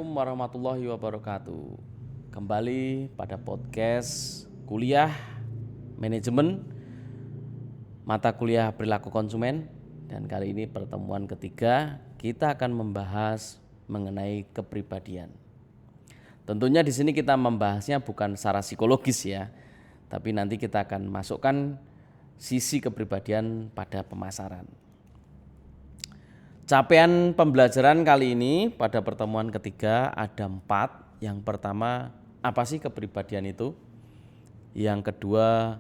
Assalamualaikum warahmatullahi wabarakatuh. Kembali pada podcast kuliah manajemen mata kuliah perilaku konsumen, dan kali ini pertemuan ketiga kita akan membahas mengenai kepribadian. Tentunya di sini kita membahasnya bukan secara psikologis ya, tapi nanti kita akan masukkan sisi kepribadian pada pemasaran. Capaian pembelajaran kali ini pada pertemuan ketiga ada 4. Yang pertama, apa sih kepribadian itu? Yang kedua,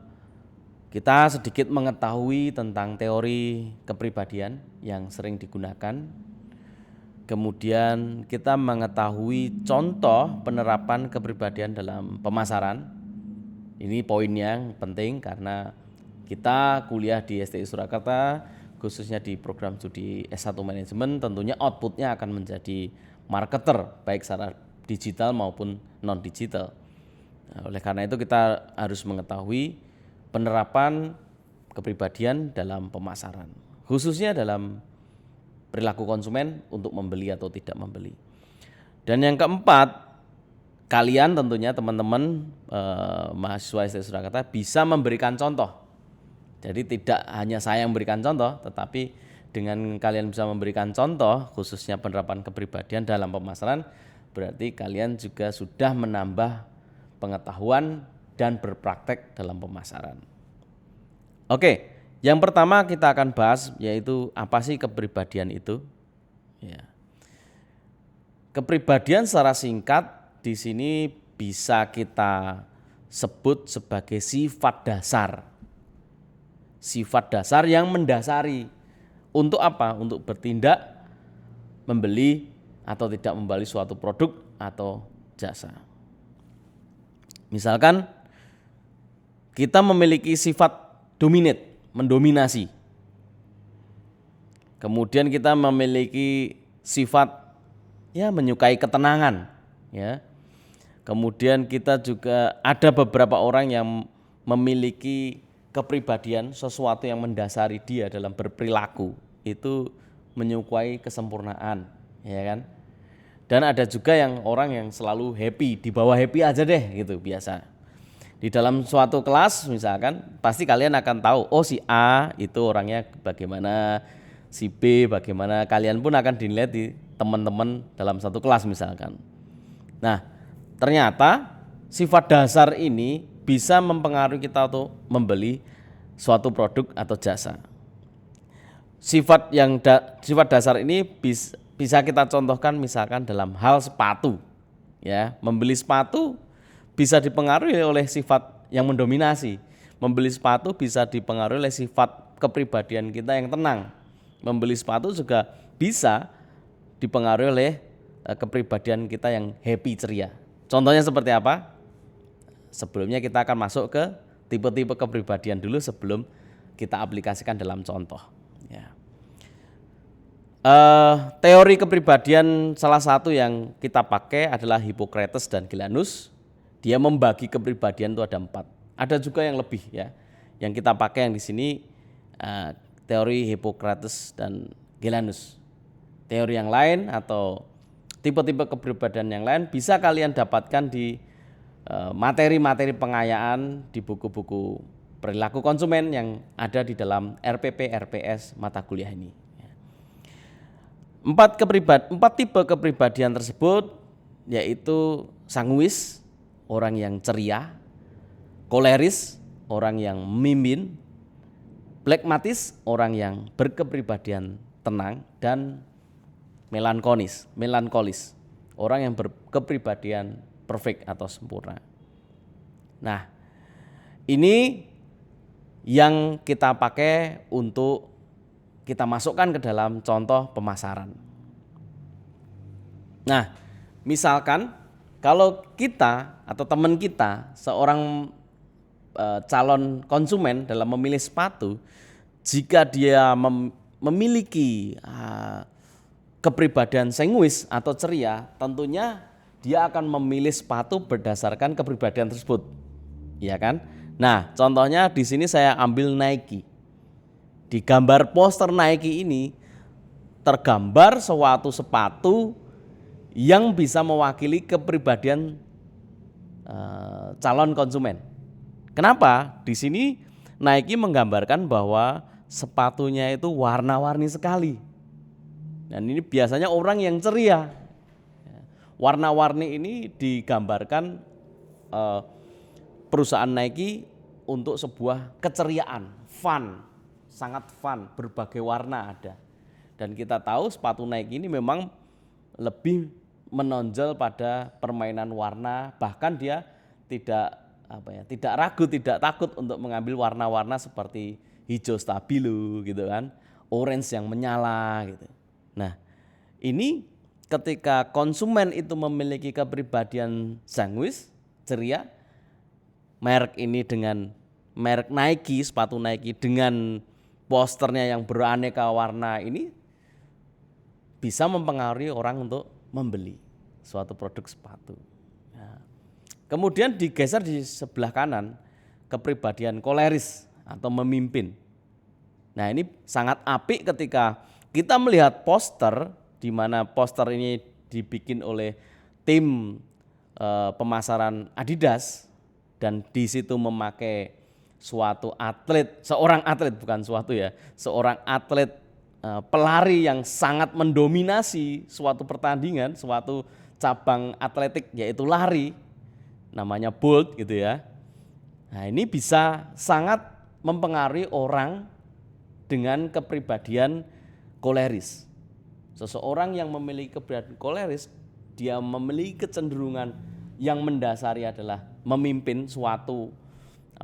kita sedikit mengetahui tentang teori kepribadian yang sering digunakan. Kemudian kita mengetahui contoh penerapan kepribadian dalam pemasaran. Ini poin yang penting karena kita kuliah di STI Surakarta, khususnya di program studi S1 manajemen, tentunya outputnya akan menjadi marketer baik secara digital maupun non digital. Nah, oleh karena itu kita harus mengetahui penerapan kepribadian dalam pemasaran, khususnya dalam perilaku konsumen untuk membeli atau tidak membeli. Dan yang keempat, kalian tentunya teman-teman mahasiswa STI Surakarta bisa memberikan contoh. Jadi tidak hanya saya yang memberikan contoh, tetapi dengan kalian bisa memberikan contoh khususnya penerapan kepribadian dalam pemasaran, berarti kalian juga sudah menambah pengetahuan dan berpraktek dalam pemasaran. Oke, yang pertama kita akan bahas yaitu apa sih kepribadian itu? Ya. Kepribadian secara singkat di sini bisa kita sebut sebagai sifat dasar. Sifat dasar yang mendasari untuk apa? Untuk bertindak, membeli atau tidak membeli suatu produk atau jasa. Misalkan kita memiliki sifat dominate, mendominasi. Kemudian kita memiliki sifat menyukai ketenangan, ya. Kemudian kita juga ada beberapa orang yang memiliki kepribadian, sesuatu yang mendasari dia dalam berperilaku itu menyukai kesempurnaan, ya kan? Dan ada juga yang orang yang selalu happy, di bawah happy aja deh gitu biasa. Di dalam suatu kelas misalkan pasti kalian akan tahu, oh si A itu orangnya bagaimana, si B bagaimana, kalian pun akan dinilai di teman-teman dalam satu kelas misalkan. Nah, ternyata sifat dasar ini bisa mempengaruhi kita untuk membeli suatu produk atau jasa. Sifat dasar ini bisa kita contohkan misalkan dalam hal sepatu. Ya, membeli sepatu bisa dipengaruhi oleh sifat yang mendominasi. Membeli sepatu bisa dipengaruhi oleh sifat kepribadian kita yang tenang. Membeli sepatu juga bisa dipengaruhi oleh kepribadian kita yang happy, ceria. Contohnya seperti apa? Sebelumnya kita akan masuk ke tipe-tipe kepribadian dulu sebelum kita aplikasikan dalam contoh. Ya. Teori kepribadian salah satu yang kita pakai adalah Hippocrates dan Gilanus. Dia membagi kepribadian itu ada 4. Ada juga yang lebih ya. Yang kita pakai yang di sini teori Hippocrates dan Gilanus. Teori yang lain atau tipe-tipe kepribadian yang lain bisa kalian dapatkan di materi-materi pengayaan di buku-buku perilaku konsumen yang ada di dalam RPP RPS mata kuliah ini. 4 tipe kepribadian tersebut yaitu sanguis, orang yang ceria, koleris, orang yang memimpin, plekmatis, orang yang berkepribadian tenang, dan melankolis, orang yang berkepribadian perfect atau sempurna. Nah, ini yang kita pakai untuk kita masukkan ke dalam contoh pemasaran. Nah, misalkan kalau kita atau teman kita seorang calon konsumen dalam memilih sepatu, jika dia memiliki kepribadian sanguis atau ceria, tentunya dia akan memilih sepatu berdasarkan kepribadian tersebut, ya kan? Nah, contohnya di sini saya ambil Nike. Di gambar poster Nike ini tergambar suatu sepatu yang bisa mewakili kepribadian calon konsumen. Kenapa? Di sini Nike menggambarkan bahwa sepatunya itu warna-warni sekali. Dan ini biasanya orang yang ceria. Warna-warni ini digambarkan perusahaan Nike untuk sebuah keceriaan, fun, sangat fun, berbagai warna ada. Dan kita tahu sepatu Nike ini memang lebih menonjol pada permainan warna, bahkan dia tidak ragu, tidak takut untuk mengambil warna-warna seperti hijau stabilo gitu kan, orange yang menyala gitu. Nah, ini ketika konsumen itu memiliki kepribadian sanguis, ceria, merek ini dengan merek Nike, sepatu Nike dengan posternya yang beraneka warna ini bisa mempengaruhi orang untuk membeli suatu produk sepatu. Nah, kemudian digeser di sebelah kanan, kepribadian koleris atau memimpin. Nah, ini sangat apik ketika kita melihat poster, di mana poster ini dibikin oleh tim pemasaran Adidas, dan di situ memakai seorang atlet pelari yang sangat mendominasi suatu pertandingan, suatu cabang atletik yaitu lari, namanya Bolt gitu ya. Nah, ini bisa sangat mempengaruhi orang dengan kepribadian koleris. Seseorang yang memiliki kepribadian koleris, dia memiliki kecenderungan yang mendasari adalah memimpin suatu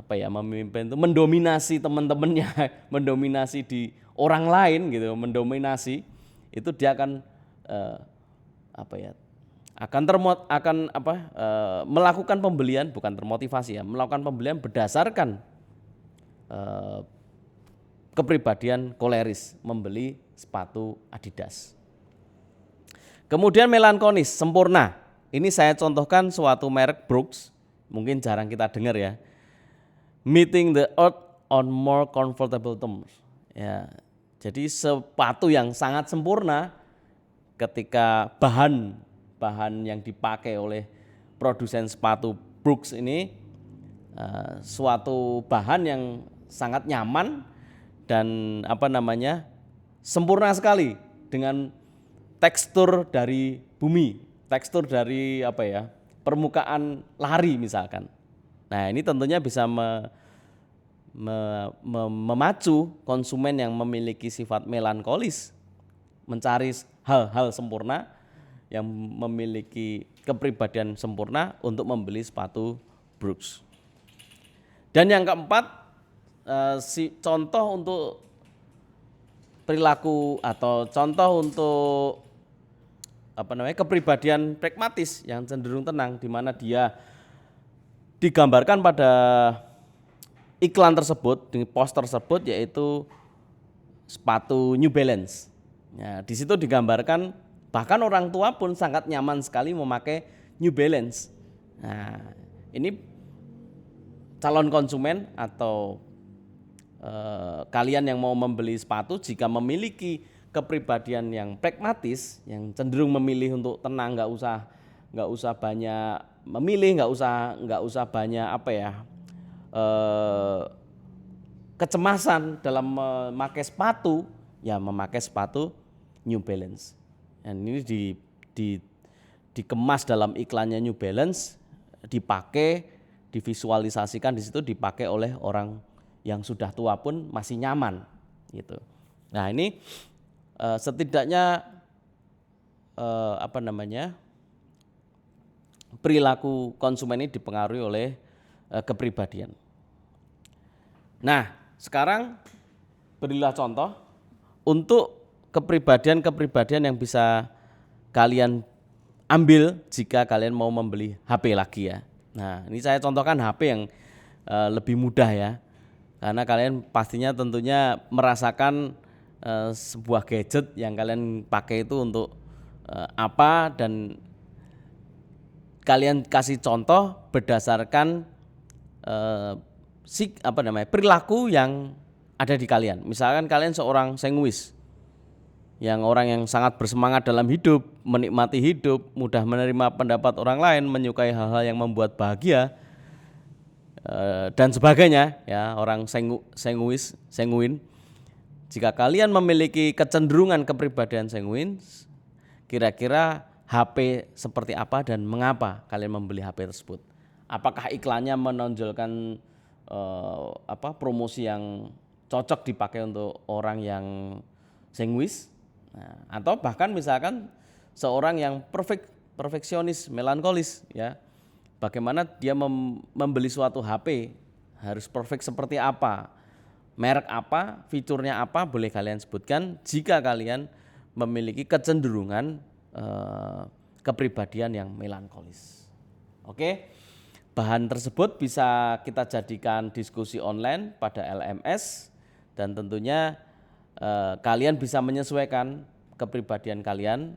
memimpin itu mendominasi teman-temannya, mendominasi di orang lain gitu, mendominasi itu dia akan melakukan pembelian, bukan termotivasi ya, melakukan pembelian berdasarkan kepribadian koleris, membeli sepatu Adidas. Kemudian melankolis, sempurna. Ini saya contohkan suatu merek Brooks, mungkin jarang kita dengar ya. Meeting the earth on more comfortable terms. Ya, jadi sepatu yang sangat sempurna ketika bahan yang dipakai oleh produsen sepatu Brooks ini suatu bahan yang sangat nyaman dan sempurna sekali dengan tekstur dari bumi, tekstur dari permukaan lari misalkan. Nah, ini tentunya bisa memacu konsumen yang memiliki sifat melankolis mencari hal-hal sempurna, yang memiliki kepribadian sempurna untuk membeli sepatu Brooks. Dan yang keempat, contoh untuk perilaku atau contoh untuk kepribadian pragmatis yang cenderung tenang, di mana dia digambarkan pada iklan tersebut, di poster tersebut, yaitu sepatu New Balance. Ya, di situ digambarkan bahkan orang tua pun sangat nyaman sekali memakai New Balance. Nah, ini calon konsumen atau kalian yang mau membeli sepatu, jika memiliki kepribadian yang pragmatis, yang cenderung memilih untuk tenang, nggak usah banyak memilih, nggak usah banyak kecemasan dalam memakai sepatu, ya memakai sepatu New Balance. Dan ini dikemas dalam iklannya New Balance, dipakai, divisualisasikan di situ, dipakai oleh orang yang sudah tua pun masih nyaman gitu. Nah, ini setidaknya perilaku konsumen ini dipengaruhi oleh kepribadian. Nah, sekarang berilah contoh untuk kepribadian yang bisa kalian ambil jika kalian mau membeli HP lagi ya. Nah, ini saya contohkan HP yang lebih mudah ya, karena kalian pastinya tentunya merasakan sebuah gadget yang kalian pakai itu untuk apa, dan kalian kasih contoh berdasarkan perilaku yang ada di kalian. Misalkan kalian seorang sanguis, yang orang yang sangat bersemangat dalam hidup, menikmati hidup, mudah menerima pendapat orang lain, menyukai hal-hal yang membuat bahagia, dan sebagainya, ya, orang sanguin. Jika kalian memiliki kecenderungan kepribadian sanguin, kira-kira HP seperti apa dan mengapa kalian membeli HP tersebut? Apakah iklannya menonjolkan promosi yang cocok dipakai untuk orang yang sanguis? Nah, atau bahkan misalkan seorang yang perfeksionis, melankolis, ya, bagaimana dia membeli suatu HP, harus perfect seperti apa, merek apa, fiturnya apa, boleh kalian sebutkan jika kalian memiliki kecenderungan kepribadian yang melankolis. Oke, bahan tersebut bisa kita jadikan diskusi online pada LMS, dan tentunya kalian bisa menyesuaikan kepribadian kalian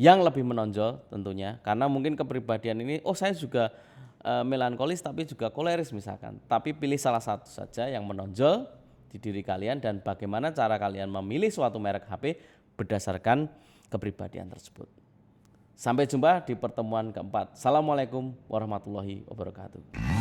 yang lebih menonjol tentunya, karena mungkin kepribadian ini, saya juga melankolis tapi juga koleris misalkan, tapi pilih salah satu saja yang menonjol di diri kalian dan bagaimana cara kalian memilih suatu merek HP berdasarkan kepribadian tersebut. Sampai jumpa di pertemuan keempat. Assalamualaikum warahmatullahi wabarakatuh.